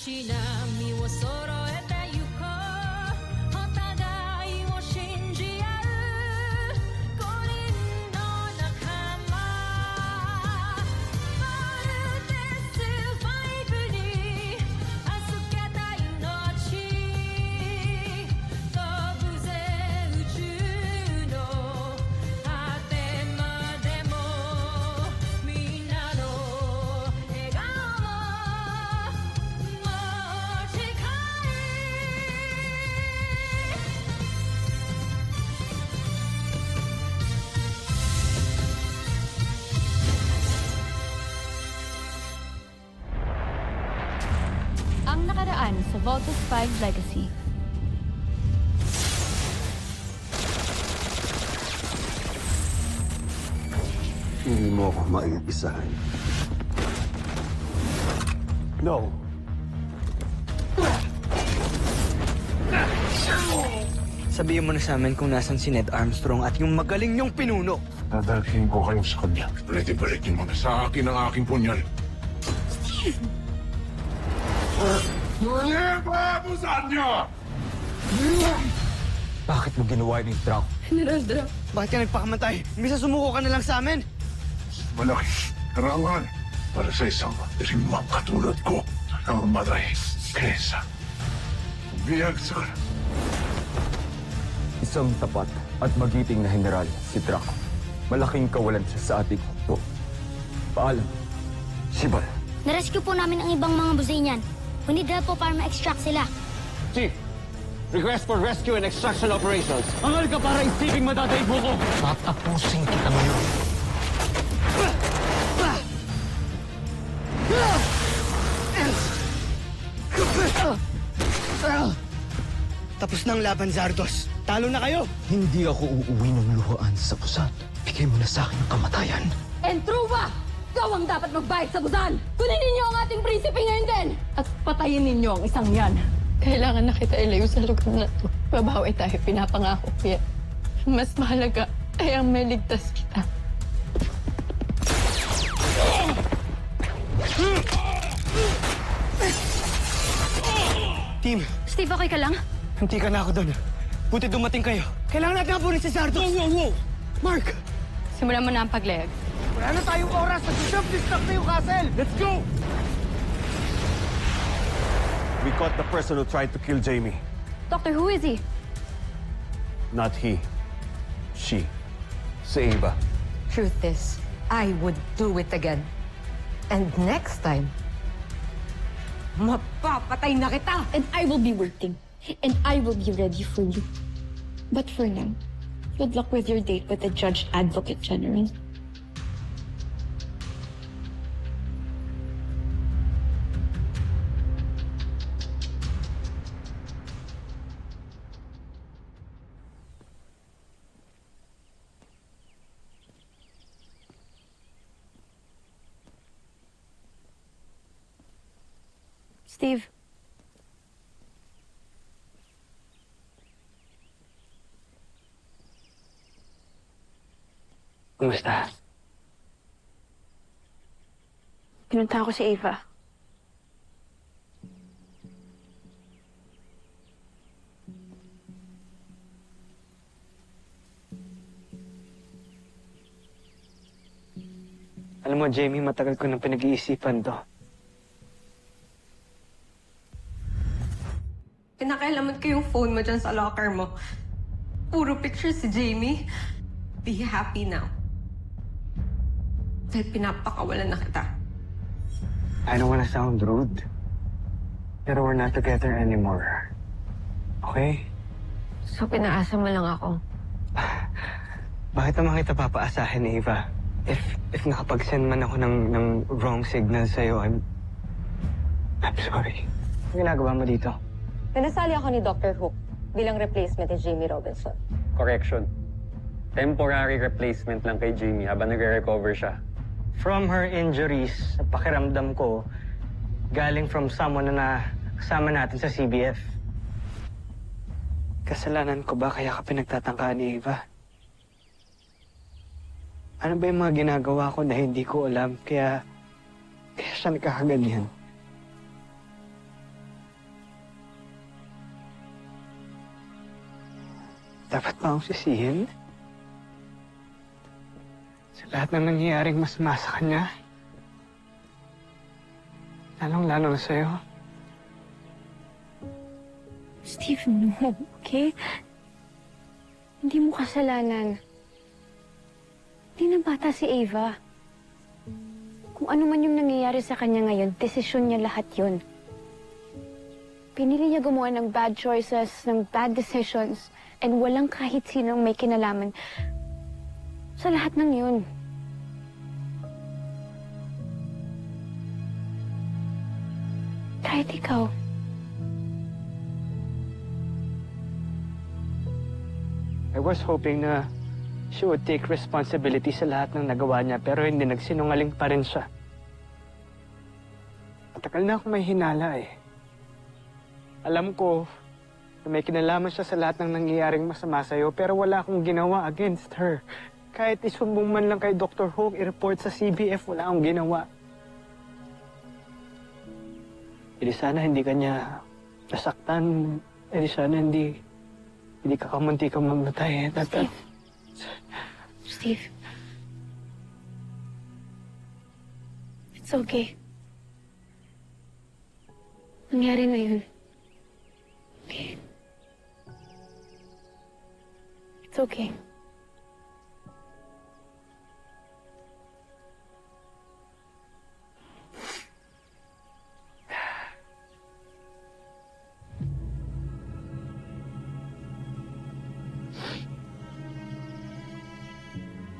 し波を揃えてゆこうお互いを信じ合う五人の仲間まるでスファイブに預けた命飛ぶぜ宇宙の果てまでもみんなの笑顔ももう近いAng nakaraan sa Voltus 5 Legacy. Hindi mo ako maiisahin. No. Sabihin mo na sa amin kung nasan si Ned Armstrong at yung magaling niyong pinuno. Dadalhin ko kayo sa kanya. Balik-balikin mo na sa akin ang aking punyal. Muli pa po sa inyo! Bakit mo ginawa ni Drac? Bakit ka nagpakamatay? Misa sumuko ka na lang sa amin. Malaki karangal para sa isang rimang katulad ko na mamatay kesa biyag sa kanan. Isang tapat at magiting na general si Drac. Malaking kawalan siya sa ating hukbo. Paalam, Sibal. Narescue po namin ang ibang mga Buzanian. We need help po para ma-extract sila. Chief, request for rescue and extraction operations. Angal ka para isiping madadaig mo ko. Tatapusin kita ngayon. Tapos na ang laban, Zardos. Talo na kayo. Hindi ako uuwi ng luhaan sa Busan. Bigay mo na sa akin ang kamatayan. Entruba! Ikaw ang dapat magbayad sa Busan! Kunin ninyo ang ating prinsipe ngayon din! At patayin ninyo ang isang yan. Kailangan na kita ilayo sa lugar na to. Babawi tayo, pinapangako ko yan. Mas mahalaga ay ang maligtas kita. Team, Steve, okay ka lang? hindi ka na ako doon. Buti dumating kayo. Kailangan natin hapunin si Zardos. Wow! Mark! Simulan mo na ang paglayag. Wala na tayong oras. Nag-self-destruct na yung castle. Let's go! We caught the person who tried to kill Jamie. Doctor, who is he? Not he. She. Si Ava. Truth is, I would do it again. And next time, mapapatay na kita! And I will be working. And I will be ready for you. But for now, good luck with your date with the Judge Advocate General. Steve. Kumusta? Pinunta ko si Ava. Alam mo, Jamie, matagal ko nang pinag-iisipan to. Pinakailaman ko yung phone mo dyan sa locker mo. Puro picture si Jamie. Be happy now. Dahil pinapakawalan na kita. I don't wanna sound rude. Pero we're not together anymore. Okay? So pinaasa mo lang ako. Bakit naman kita papaasahin, Ava? If nakapag-send man ako ng wrong signal sa'yo, I'm sorry. Ano ginagawa mo dito? Pinasali ako ni Dr. Hook bilang replacement ni Jamie Robinson. Correction. Temporary replacement lang kay Jamie habang nagre-recover siya. From her injuries, sa pakiramdam ko, galing from someone na kasama natin sa CBF. Kasalanan ko ba kaya ka pinagtatangkaan ni Eva? Ano ba yung mga ginagawa ko na hindi ko alam, kaya siya nagkakaganyan? Dapat ba akong sisihin? Sa lahat ng nangyayaring masama sa kanya? Lalong-lalo na sa'yo. Steve, no, okay? Hindi mo kasalanan. Hindi na bata si Ava. Kung ano man yung nangyayari sa kanya ngayon, desisyon niya lahat yun. Pinili niya gumawa ng bad choices, ng bad decisions, and walang kahit sinong may kinalaman sa lahat ng yun. Kahit ikaw. I was hoping na she would take responsibility sa lahat ng nagawa niya, pero hindi, nagsinungaling pa rin siya. Matagal na ako may hinala eh. Alam ko na may kinalaman siya sa lahat ng nangyayaring masama sa'yo, pero wala akong ginawa against her. Kahit isumbong man lang kay Dr. Hook, i-report sa CBF, wala akong ginawa. Hindi sana hindi kanya nasaktan. Hindi sana hindi ka kamunti kang mamatay. Steve. It's okay. Nangyari na yun. Okay. It's okay.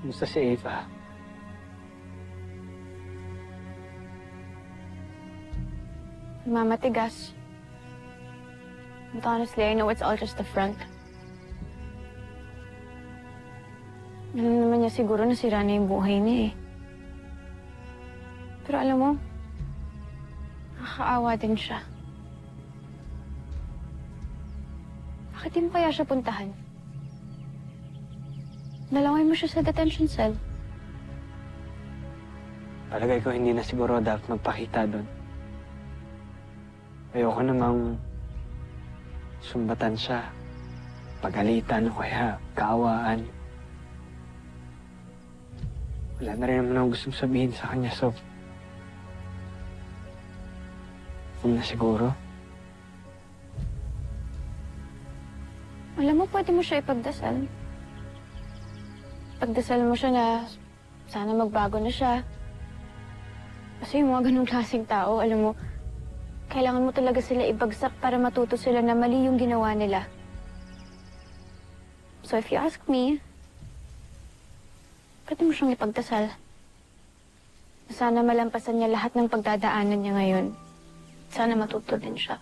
Kumusta si Ava? Mamatigas. But honestly, I know it's all just the front. Alam naman niya siguro nasira na yung buhay niya eh. Pero alam mo, nakakaawa din siya. Bakit di mo kaya siya puntahan? Dalawin mo siya sa detention cell. Palagay ko hindi na siguro dapat magpakita doon. Ayoko namang sumbatan siya, pagalitan o kaya kaawaan. Wala na rin naman akong gustong sabihin sa kanya, so huwag na siguro. Alam mo, pwede mo siya ipagdasal. Pagdasal mo siya na sana magbago na siya. Kasi yung mga ganung klaseng tao, alam mo, kailangan mo talaga sila ibagsak para matuto sila na mali yung ginawa nila. So if you ask me, pwede mo siyang ipagdasal. Sana malampasan niya lahat ng pagdadaanan niya ngayon. Sana matuto din siya.